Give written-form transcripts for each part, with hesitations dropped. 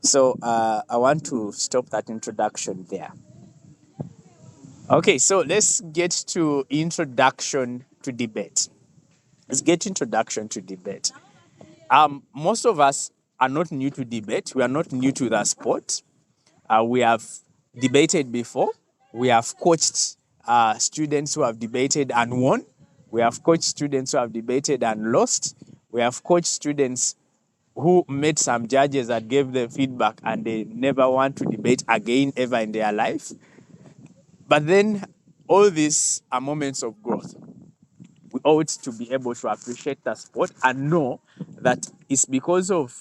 So I want to stop that introduction there. Okay, so let's get to introduction to debate. Let's get introduction to debate. Most of us are not new to debate. We are not new to the sport. We have debated before. We have coached students who have debated and won. We have coached students who have debated and lost. We have coached students who met some judges that gave them feedback and they never want to debate again ever in their life. But then all these are moments of growth. We ought to be able to appreciate the sport and know that it's because of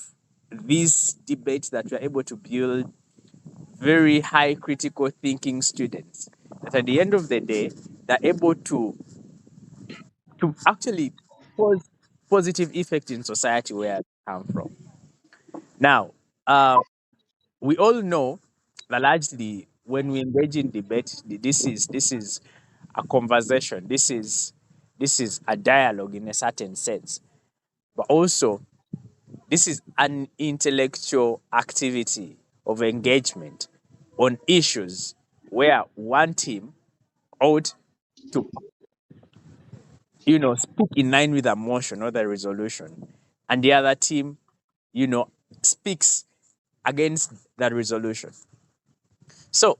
these debates that we're able to build very high critical thinking students. That at the end of the day, they're able to actually cause positive effect in society where they come from. Now, uh, we all know that largely when we engage in debate, this is a conversation. This is a dialogue in a certain sense, but also this is an intellectual activity of engagement on issues where one team ought to, speak in line with the motion or the resolution, and the other team, speaks against that resolution. So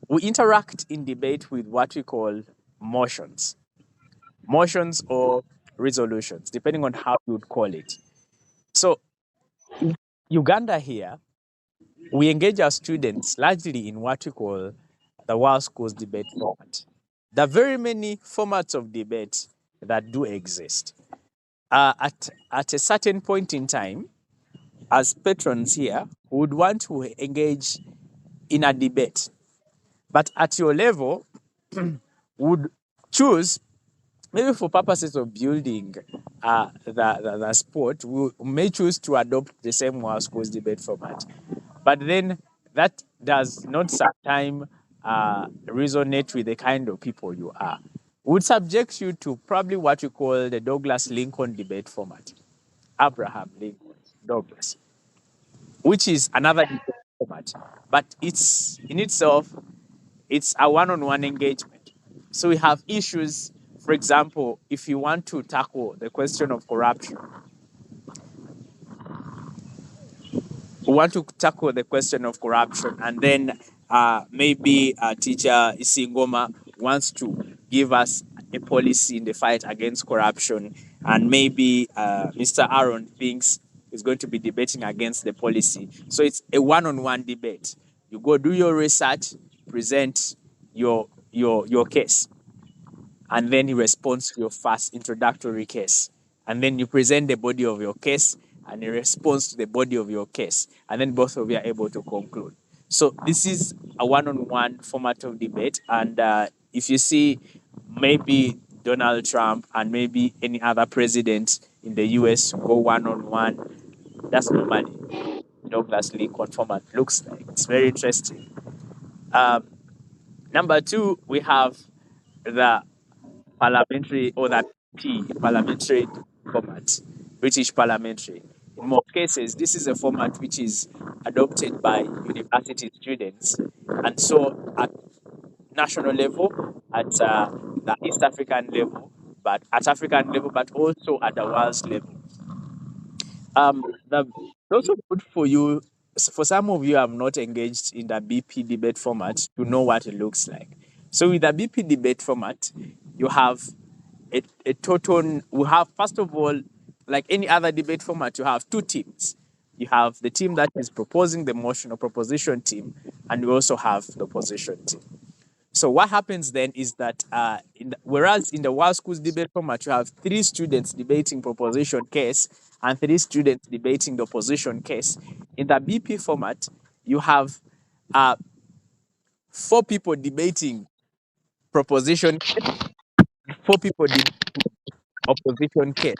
we interact in debate with what we call motions, motions or resolutions, depending on how you would call it. So in Uganda here, we engage our students largely in what we call the World Schools debate format. There are very many formats of debate that do exist. At a certain point in time, as patrons here, we would want to engage in a debate. But at your level, would choose, maybe for purposes of building the sport, we may choose to adopt the same World Schools debate format. But then that does not sometimes resonate with the kind of people you are. Would subject you to probably what you call the Douglas Lincoln debate format. Abraham Lincoln Douglas, which is another debate format, but it's in itself it's a one-on-one engagement. So we have issues. For example, if you want to tackle the question of corruption, we want to tackle the question of corruption, and then maybe teacher Isingoma wants to give us a policy in the fight against corruption, and maybe Mr. Aaron thinks he's going to be debating against the policy. So it's a one-on-one debate. You go do your research, present your case, and then he responds to your first introductory case. And then you present the body of your case, and he responds to the body of your case. And then both of you are able to conclude. So this is a one-on-one format of debate. And if you see maybe Donald Trump and maybe any other president in the US go one-on-one, that's normally Douglas Lincoln format looks like. It's very interesting. Um, Number two, we have the parliamentary or the parliamentary format, British parliamentary. In most cases, this is a format which is adopted by university students. And so at national level, at the East African level, but at African level, but also at the world's level. The also good for you, for some of you have not engaged in the BP debate format to know what it looks like. So with the BP debate format, you have a total, we have, first of all, like any other debate format, you have two teams. You have the team that is proposing the motion or proposition team, and you also have the opposition team. So what happens then is that whereas in the World Schools debate format, you have three students debating proposition case and three students debating the opposition case. In the BP format, you have uh, four people debating proposition case, four people debating opposition case.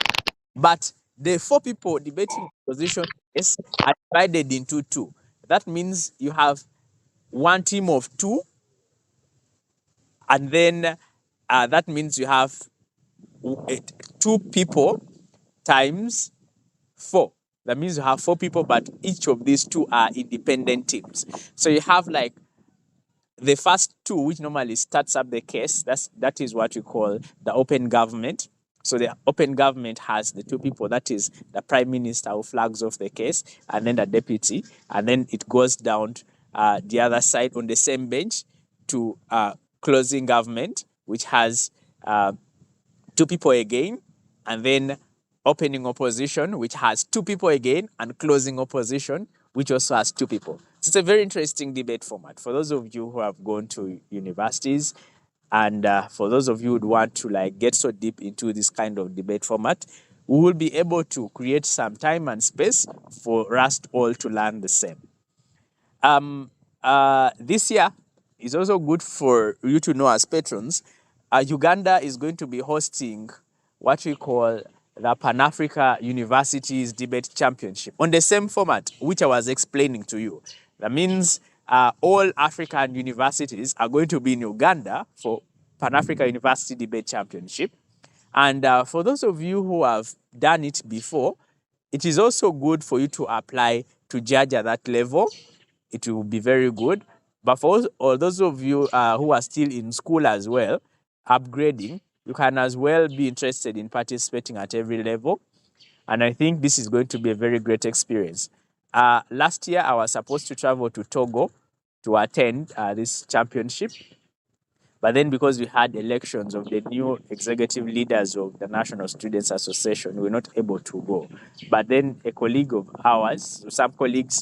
But the four people debating opposition case are divided into two. That means you have one team of two, and then that means you have two people times four. That means you have 4 people, but each of these 2 are independent teams. So you have like the first 2, which normally starts up the case. That is what we call the open government. So the open government has the 2 people, that is the prime minister who flags off the case, and then the deputy, and then it goes down the other side on the same bench to closing government, which has 2 people again, and then opening opposition, which has 2 people again, and closing opposition, which also has 2 people. So it's a very interesting debate format. For those of you who have gone to universities, and for those of you who would want to like get so deep into this kind of debate format, we will be able to create some time and space for us all to learn the same. This year is also good for you to know as patrons. Uganda is going to be hosting what we call the Pan-Africa Universities Debate Championship on the same format which I was explaining to you. That means all African universities are going to be in Uganda for Pan-Africa University Debate Championship. And for those of you who have done it before, it is also good for you to apply to judge at that level. It will be very good. But for all those of you who are still in school as well, upgrading, you can as well be interested in participating at every level. And I think this is going to be a very great experience. Last year, I was supposed to travel to Togo to attend this championship. But then because we had elections of the new executive leaders of the National Students Association, we were not able to go. But then a colleague of ours, some colleagues